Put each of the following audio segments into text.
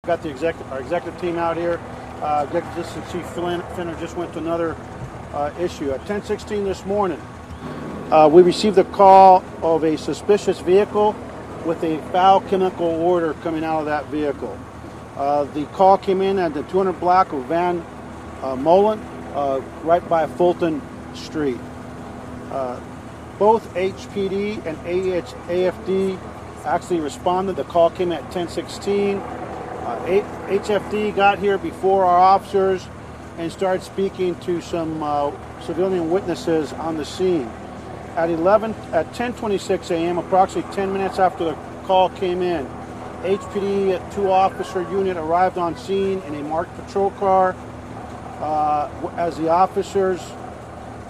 got our executive team out here. Executive Assistant Chief Finner just went to another issue. At 10:16 this morning, we received a call of a suspicious vehicle with a foul chemical odor coming out of that vehicle. The call came in at the 200 block of Van Molen, right by Fulton Street. Both HPD and AFD actually responded. The call came at 10:16. HFD got here before our officers and started speaking to some civilian witnesses on the scene. At 10:26 a.m., approximately 10 minutes after the call came in, HPD 2-officer unit arrived on scene in a marked patrol car. As the officers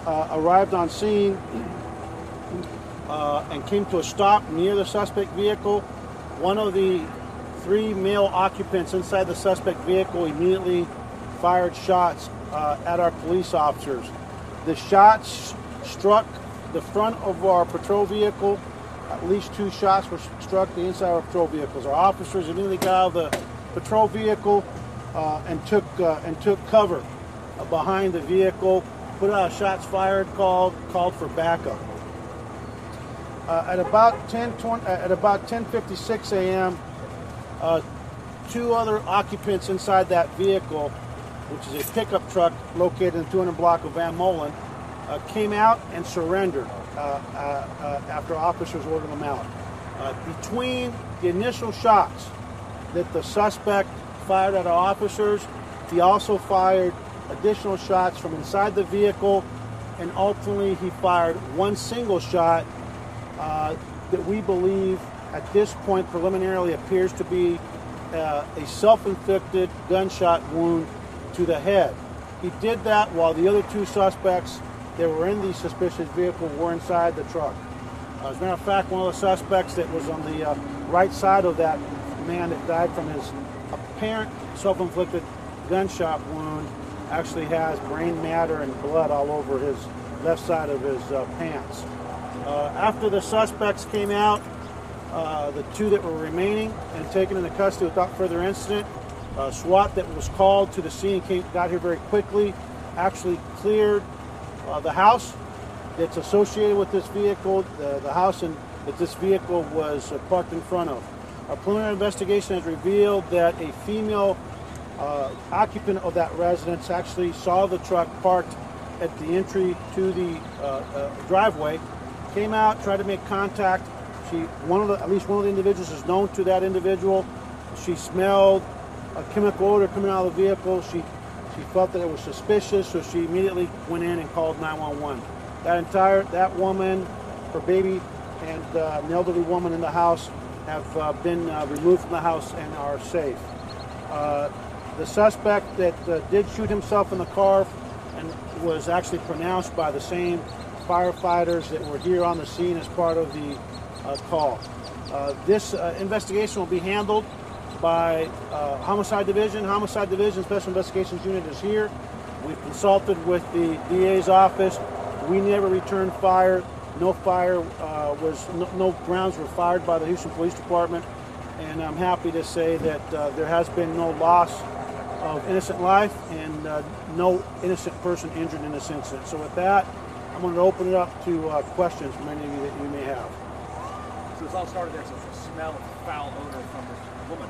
arrived on scene and came to a stop near the suspect vehicle, one of the 3 male occupants inside the suspect vehicle immediately fired shots at our police officers. The shots struck the front of our patrol vehicle. At least 2 shots were struck the inside of our patrol vehicles. Our officers immediately got out of the patrol vehicle and took cover behind the vehicle, put out shots fired, called for backup. At about 10:56 a.m., 2 other occupants inside that vehicle, which is a pickup truck located in the 200 block of Van Molen, came out and surrendered after officers ordered them out. Between the initial shots that the suspect fired at our officers, he also fired additional shots from inside the vehicle, and ultimately he fired 1 single shot that we believe at this point preliminarily appears to be a self-inflicted gunshot wound to the head. He did that while the other 2 suspects that were in the suspicious vehicle were inside the truck. As a matter of fact, one of the suspects that was on the right side of that man that died from his apparent self-inflicted gunshot wound actually has brain matter and blood all over his left side of his pants. After the suspects came out, the 2 that were remaining and taken into custody without further incident, SWAT that was called to the scene got here very quickly, actually cleared the house that's associated with this vehicle, the house that this vehicle was parked in front of. Our preliminary investigation has revealed that a female occupant of that residence actually saw the truck parked at the entry to the driveway, came out, tried to make contact. At least one of the individuals is known to that individual. She smelled a chemical odor coming out of the vehicle. She felt that it was suspicious, so she immediately went in and called 911. That woman, her baby, and an elderly woman in the house have been removed from the house and are safe. The suspect that did shoot himself in the car and was actually pronounced by the same firefighters that were here on the scene as part of the call. This investigation will be handled by Homicide Division. Homicide Division Special Investigations Unit is here. We've consulted with the DA's office. We never returned fire. No rounds were fired by the Houston Police Department, and I'm happy to say that there has been no loss of innocent life and no innocent person injured in this incident. So with that, I'm going to open it up to questions from any of you that you may have. So this all started there, so it's a smell of foul odor from this woman.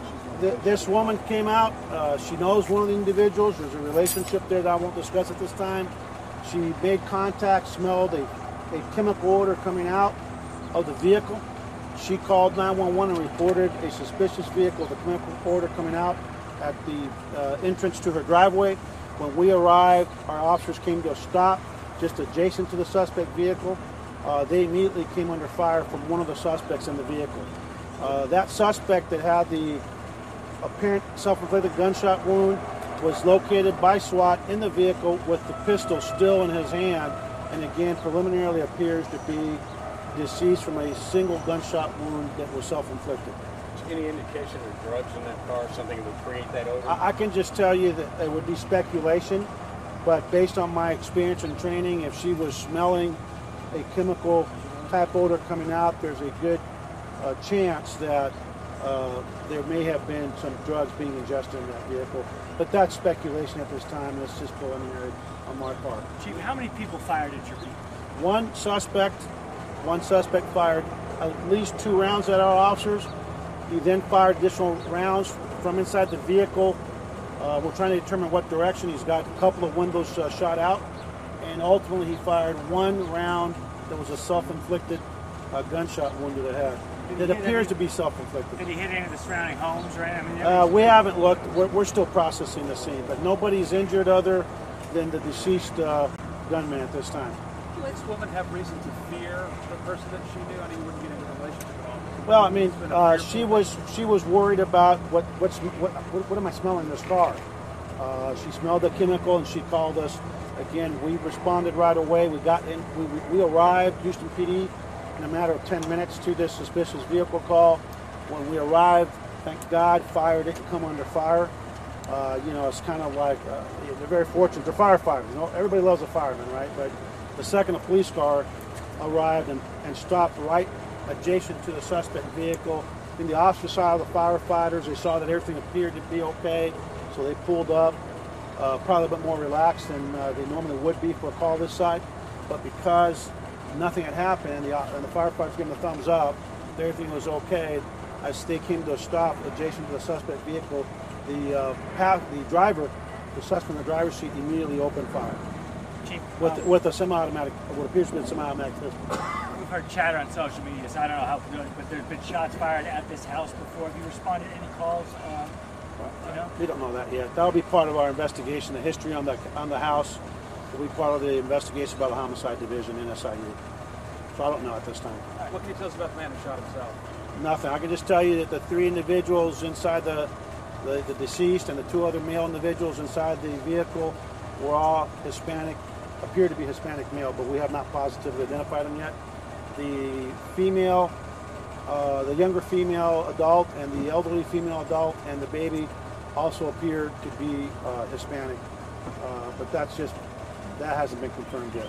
This woman came out. She knows one of the individuals. There's a relationship there that I won't discuss at this time. She made contact, smelled a chemical odor coming out of the vehicle. She called 911 and reported a suspicious vehicle with a chemical odor coming out at the entrance to her driveway. When we arrived, our officers came to a stop just adjacent to the suspect vehicle. They immediately came under fire from one of the suspects in the vehicle. That suspect that had the apparent self-inflicted gunshot wound was located by SWAT in the vehicle with the pistol still in his hand, and again preliminarily appears to be deceased from a single gunshot wound that was self-inflicted. Any indication of drugs in that car, something that would create that odor? I can just tell you that it would be speculation, but based on my experience and training, if she was smelling a chemical type odor coming out, there's a good chance that there may have been some drugs being ingested in that vehicle, but that's speculation at this time. It's just preliminary on my part. Chief, how many people fired at your vehicle? One suspect fired at least 2 rounds at our officers. He then fired additional rounds from inside the vehicle. We're trying to determine what direction. He's got a couple of windows shot out, and ultimately he fired 1 round that was a self-inflicted gunshot wound to the head. It appears to be self-inflicted. Did he hit any of the surrounding homes, right? I mean, We haven't looked. We're still processing the scene, but nobody's injured other than the deceased gunman at this time. Did this woman have reason to fear the person that she knew? I mean, you wouldn't get into a relationship at all. Well, I mean, she was worried about what am I smelling in this car? She smelled the chemical and she called us. Again, we responded right away. We got in. We arrived, Houston PD, in a matter of 10 minutes to this suspicious vehicle call. When we arrived, thank God, fire didn't come under fire. It's kind of like they're very fortunate. They're firefighters. Everybody loves a fireman, right? But the second a police car arrived and stopped right adjacent to the suspect vehicle, in the opposite side of the firefighters, they saw that everything appeared to be okay, so they pulled up, probably a bit more relaxed than they normally would be for a call this side. But because nothing had happened, and the firefighters gave them a thumbs up, everything was okay. As they came to a stop adjacent to the suspect vehicle, the driver, the suspect in the driver's seat, immediately opened fire. Chief, With a semi-automatic, what appears to be a semi-automatic pistol. we've heard chatter on social media, so I don't know how good, but there's been shots fired at this house before. Have you responded to any calls? We don't know that yet. That'll be part of our investigation. The history on the house will be part of the investigation by the Homicide Division in SIU. So I don't know at this time. What can you tell us about the man who shot himself? Nothing. I can just tell you that the 3 individuals inside the deceased and the 2 other male individuals inside the vehicle were all Hispanic, appear to be Hispanic male, but we have not positively identified them yet. The female, the younger female adult and the elderly female adult and the baby also appear to be Hispanic, but that hasn't been confirmed yet.